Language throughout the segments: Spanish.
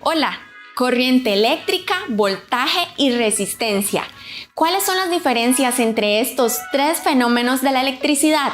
Hola, corriente eléctrica, voltaje y resistencia. ¿Cuáles son las diferencias entre estos tres fenómenos de la electricidad?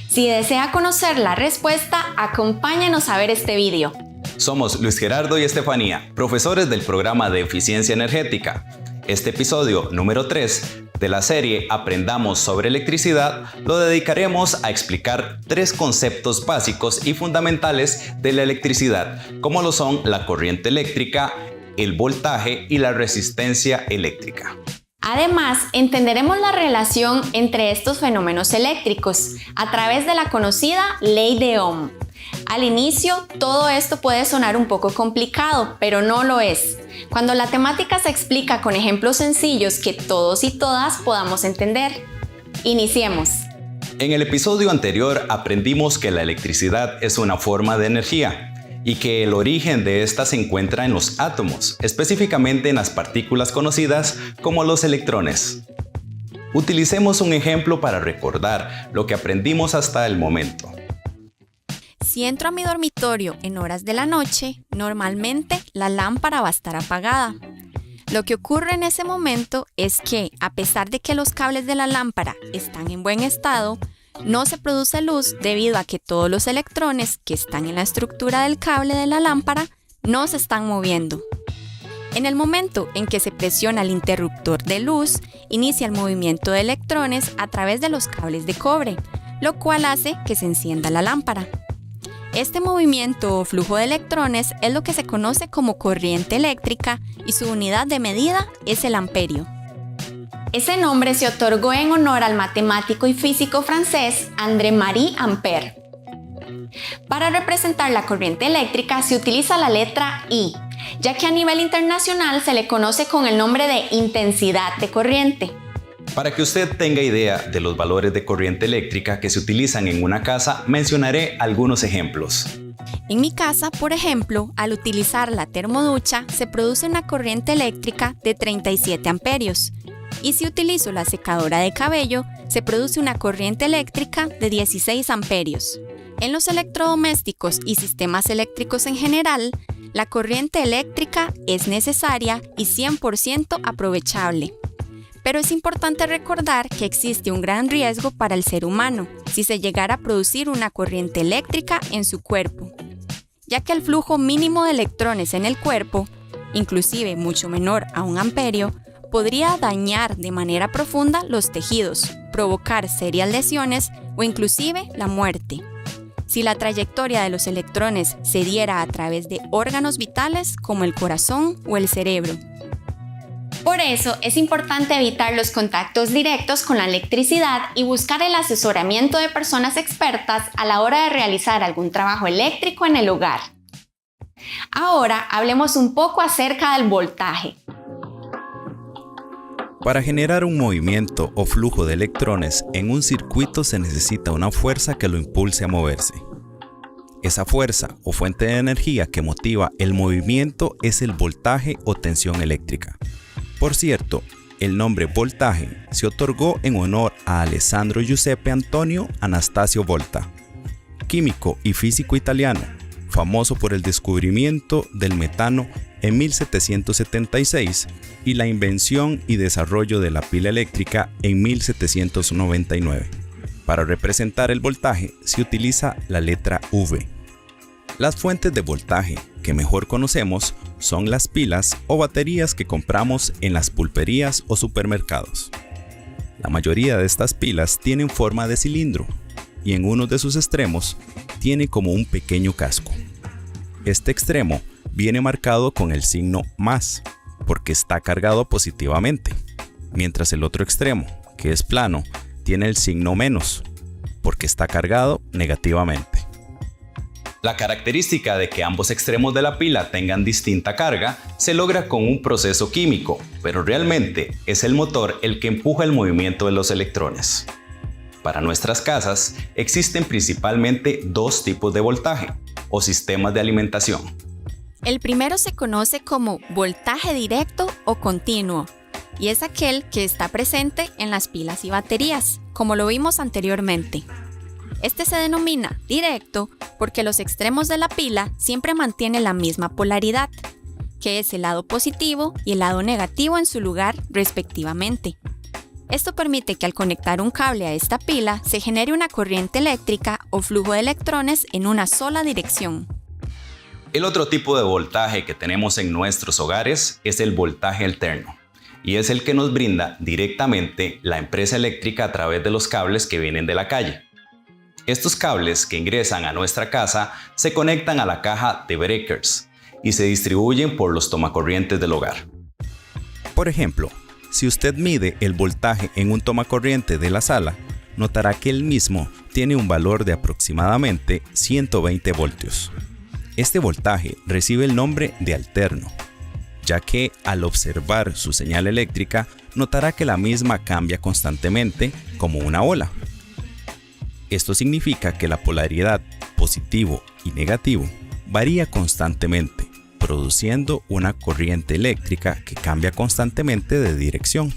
Si desea conocer la respuesta, acompáñanos a ver este video. Somos Luis Gerardo y Estefanía, profesores del programa de Eficiencia Energética. Este episodio número 3 de la serie Aprendamos sobre electricidad lo dedicaremos a explicar tres conceptos básicos y fundamentales de la electricidad, como lo son la corriente eléctrica, el voltaje y la resistencia eléctrica. Además, entenderemos la relación entre estos fenómenos eléctricos a través de la conocida ley de Ohm. Al inicio, todo esto puede sonar un poco complicado, pero no lo es. Cuando la temática se explica con ejemplos sencillos que todos y todas podamos entender. Iniciemos. En el episodio anterior aprendimos que la electricidad es una forma de energía y que el origen de esta se encuentra en los átomos, específicamente en las partículas conocidas como los electrones. Utilicemos un ejemplo para recordar lo que aprendimos hasta el momento. Si entro a mi dormitorio en horas de la noche, normalmente la lámpara va a estar apagada. Lo que ocurre en ese momento es que, a pesar de que los cables de la lámpara están en buen estado, no se produce luz debido a que todos los electrones que están en la estructura del cable de la lámpara no se están moviendo. En el momento en que se presiona el interruptor de luz, inicia el movimiento de electrones a través de los cables de cobre, lo cual hace que se encienda la lámpara. Este movimiento o flujo de electrones es lo que se conoce como corriente eléctrica y su unidad de medida es el amperio. Ese nombre se otorgó en honor al matemático y físico francés André-Marie Ampère. Para representar la corriente eléctrica se utiliza la letra I, ya que a nivel internacional se le conoce con el nombre de intensidad de corriente. Para que usted tenga idea de los valores de corriente eléctrica que se utilizan en una casa, mencionaré algunos ejemplos. En mi casa, por ejemplo, al utilizar la termoducha, se produce una corriente eléctrica de 37 amperios. Y si utilizo la secadora de cabello, se produce una corriente eléctrica de 16 amperios. En los electrodomésticos y sistemas eléctricos en general, la corriente eléctrica es necesaria y 100% aprovechable. Pero es importante recordar que existe un gran riesgo para el ser humano si se llegara a producir una corriente eléctrica en su cuerpo, ya que el flujo mínimo de electrones en el cuerpo, inclusive mucho menor a 1 amperio, podría dañar de manera profunda los tejidos, provocar serias lesiones o inclusive la muerte. Si la trayectoria de los electrones se diera a través de órganos vitales como el corazón o el cerebro. Por eso es importante evitar los contactos directos con la electricidad y buscar el asesoramiento de personas expertas a la hora de realizar algún trabajo eléctrico en el hogar. Ahora hablemos un poco acerca del voltaje. Para generar un movimiento o flujo de electrones en un circuito se necesita una fuerza que lo impulse a moverse. Esa fuerza o fuente de energía que motiva el movimiento es el voltaje o tensión eléctrica. Por cierto, el nombre voltaje se otorgó en honor a Alessandro Giuseppe Antonio Anastasio Volta, químico y físico italiano, famoso por el descubrimiento del metano en 1776 y la invención y desarrollo de la pila eléctrica en 1799. Para representar el voltaje se utiliza la letra V. Las fuentes de voltaje que mejor conocemos son las pilas o baterías que compramos en las pulperías o supermercados. La mayoría de estas pilas tienen forma de cilindro y en uno de sus extremos tiene como un pequeño casco. Este extremo viene marcado con el signo más porque está cargado positivamente, mientras el otro extremo, que es plano, tiene el signo menos porque está cargado negativamente. La característica de que ambos extremos de la pila tengan distinta carga se logra con un proceso químico, pero realmente es el motor el que empuja el movimiento de los electrones. Para nuestras casas existen principalmente dos tipos de voltaje o sistemas de alimentación. El primero se conoce como voltaje directo o continuo y es aquel que está presente en las pilas y baterías, como lo vimos anteriormente. Este se denomina directo porque los extremos de la pila siempre mantienen la misma polaridad, que es el lado positivo y el lado negativo en su lugar respectivamente. Esto permite que al conectar un cable a esta pila se genere una corriente eléctrica o flujo de electrones en una sola dirección. El otro tipo de voltaje que tenemos en nuestros hogares es el voltaje alterno, y es el que nos brinda directamente la empresa eléctrica a través de los cables que vienen de la calle. Estos cables que ingresan a nuestra casa se conectan a la caja de breakers y se distribuyen por los tomacorrientes del hogar. Por ejemplo, si usted mide el voltaje en un tomacorriente de la sala, notará que el mismo tiene un valor de aproximadamente 120 voltios. Este voltaje recibe el nombre de alterno, ya que al observar su señal eléctrica notará que la misma cambia constantemente como una ola. Esto significa que la polaridad positivo y negativo varía constantemente, produciendo una corriente eléctrica que cambia constantemente de dirección.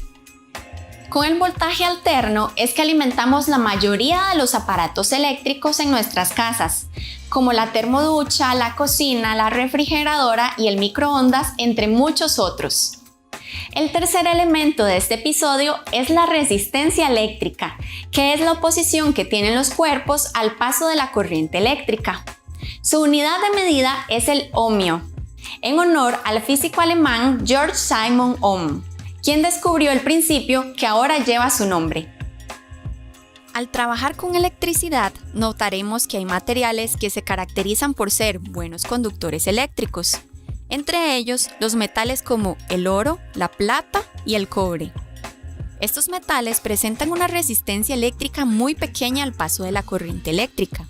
Con el voltaje alterno es que alimentamos la mayoría de los aparatos eléctricos en nuestras casas, como la termoducha, la cocina, la refrigeradora y el microondas, entre muchos otros. El tercer elemento de este episodio es la resistencia eléctrica, que es la oposición que tienen los cuerpos al paso de la corriente eléctrica. Su unidad de medida es el ohmio, en honor al físico alemán Georg Simon Ohm, quien descubrió el principio que ahora lleva su nombre. Al trabajar con electricidad, notaremos que hay materiales que se caracterizan por ser buenos conductores eléctricos. Entre ellos, los metales como el oro, la plata y el cobre. Estos metales presentan una resistencia eléctrica muy pequeña al paso de la corriente eléctrica.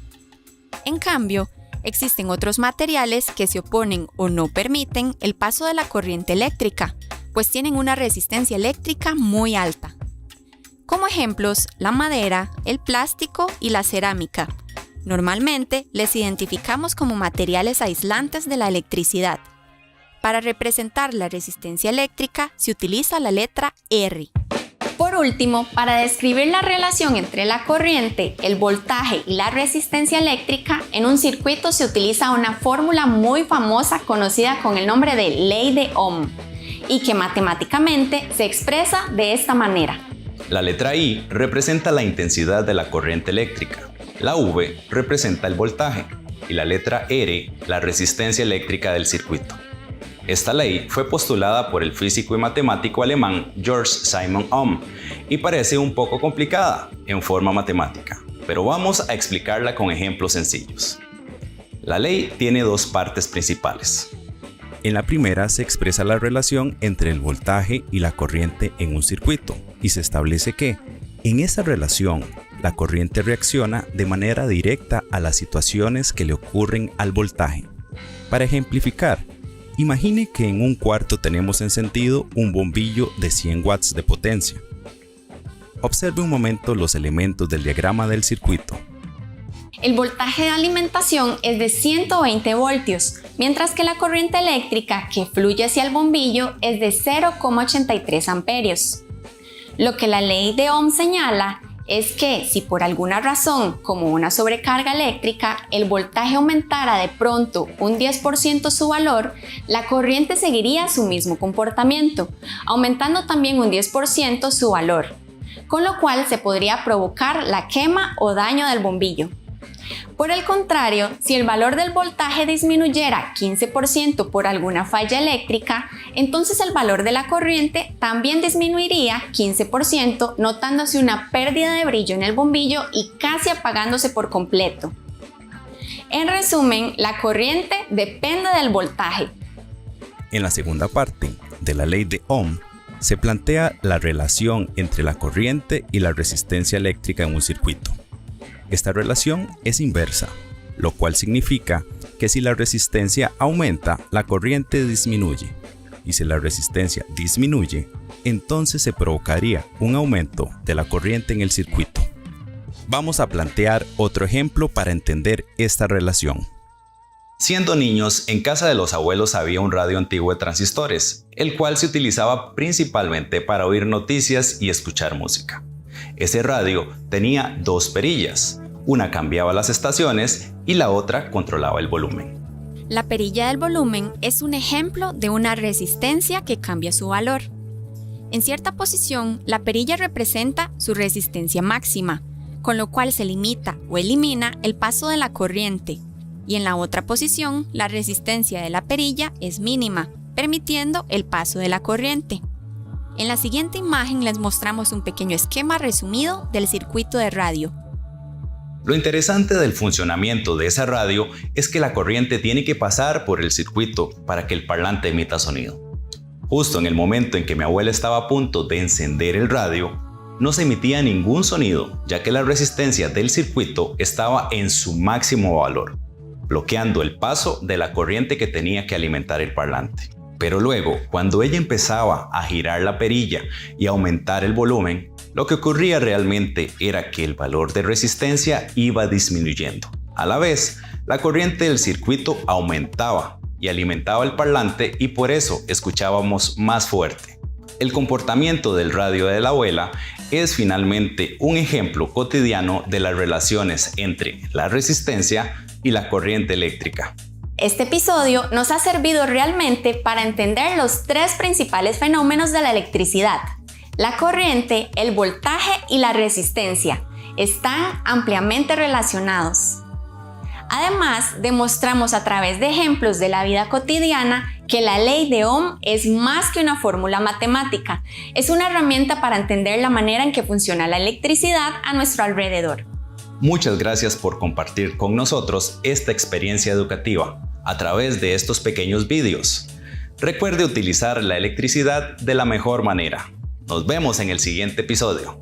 En cambio, existen otros materiales que se oponen o no permiten el paso de la corriente eléctrica, pues tienen una resistencia eléctrica muy alta. Como ejemplos, la madera, el plástico y la cerámica. Normalmente les identificamos como materiales aislantes de la electricidad. Para representar la resistencia eléctrica se utiliza la letra R. Por último, para describir la relación entre la corriente, el voltaje y la resistencia eléctrica, en un circuito se utiliza una fórmula muy famosa conocida con el nombre de ley de Ohm y que matemáticamente se expresa de esta manera. La letra I representa la intensidad de la corriente eléctrica, la V representa el voltaje y la letra R la resistencia eléctrica del circuito. Esta ley fue postulada por el físico y matemático alemán Georg Simon Ohm y parece un poco complicada en forma matemática, pero vamos a explicarla con ejemplos sencillos. La ley tiene dos partes principales. En la primera se expresa la relación entre el voltaje y la corriente en un circuito y se establece que, en esa relación, la corriente reacciona de manera directa a las situaciones que le ocurren al voltaje. Para ejemplificar, imagine que en un cuarto tenemos encendido un bombillo de 100 watts de potencia. Observe un momento los elementos del diagrama del circuito. El voltaje de alimentación es de 120 voltios, mientras que la corriente eléctrica que fluye hacia el bombillo es de 0,83 amperios. Lo que la ley de Ohm señala es que si por alguna razón, como una sobrecarga eléctrica, el voltaje aumentara de pronto un 10% su valor, la corriente seguiría su mismo comportamiento, aumentando también un 10% su valor, con lo cual se podría provocar la quema o daño del bombillo. Por el contrario, si el valor del voltaje disminuyera 15% por alguna falla eléctrica, entonces el valor de la corriente también disminuiría 15%, notándose una pérdida de brillo en el bombillo y casi apagándose por completo. En resumen, la corriente depende del voltaje. En la segunda parte de la ley de Ohm, se plantea la relación entre la corriente y la resistencia eléctrica en un circuito. Esta relación es inversa, lo cual significa que si la resistencia aumenta, la corriente disminuye, y si la resistencia disminuye, entonces se provocaría un aumento de la corriente en el circuito. Vamos a plantear otro ejemplo para entender esta relación. Siendo niños, en casa de los abuelos había un radio antiguo de transistores, el cual se utilizaba principalmente para oír noticias y escuchar música. Ese radio tenía dos perillas, una cambiaba las estaciones y la otra controlaba el volumen. La perilla del volumen es un ejemplo de una resistencia que cambia su valor. En cierta posición, la perilla representa su resistencia máxima, con lo cual se limita o elimina el paso de la corriente, y en la otra posición, la resistencia de la perilla es mínima, permitiendo el paso de la corriente. En la siguiente imagen les mostramos un pequeño esquema resumido del circuito de radio. Lo interesante del funcionamiento de esa radio es que la corriente tiene que pasar por el circuito para que el parlante emita sonido. Justo en el momento en que mi abuela estaba a punto de encender el radio, no se emitía ningún sonido, ya que la resistencia del circuito estaba en su máximo valor, bloqueando el paso de la corriente que tenía que alimentar el parlante. Pero luego, cuando ella empezaba a girar la perilla y aumentar el volumen, lo que ocurría realmente era que el valor de resistencia iba disminuyendo. A la vez, la corriente del circuito aumentaba y alimentaba el parlante y por eso escuchábamos más fuerte. El comportamiento del radio de la abuela es finalmente un ejemplo cotidiano de las relaciones entre la resistencia y la corriente eléctrica. Este episodio nos ha servido realmente para entender los tres principales fenómenos de la electricidad. La corriente, el voltaje y la resistencia están ampliamente relacionados. Además, demostramos a través de ejemplos de la vida cotidiana que la ley de Ohm es más que una fórmula matemática, es una herramienta para entender la manera en que funciona la electricidad a nuestro alrededor. Muchas gracias por compartir con nosotros esta experiencia educativa a través de estos pequeños vídeos. Recuerde utilizar la electricidad de la mejor manera. Nos vemos en el siguiente episodio.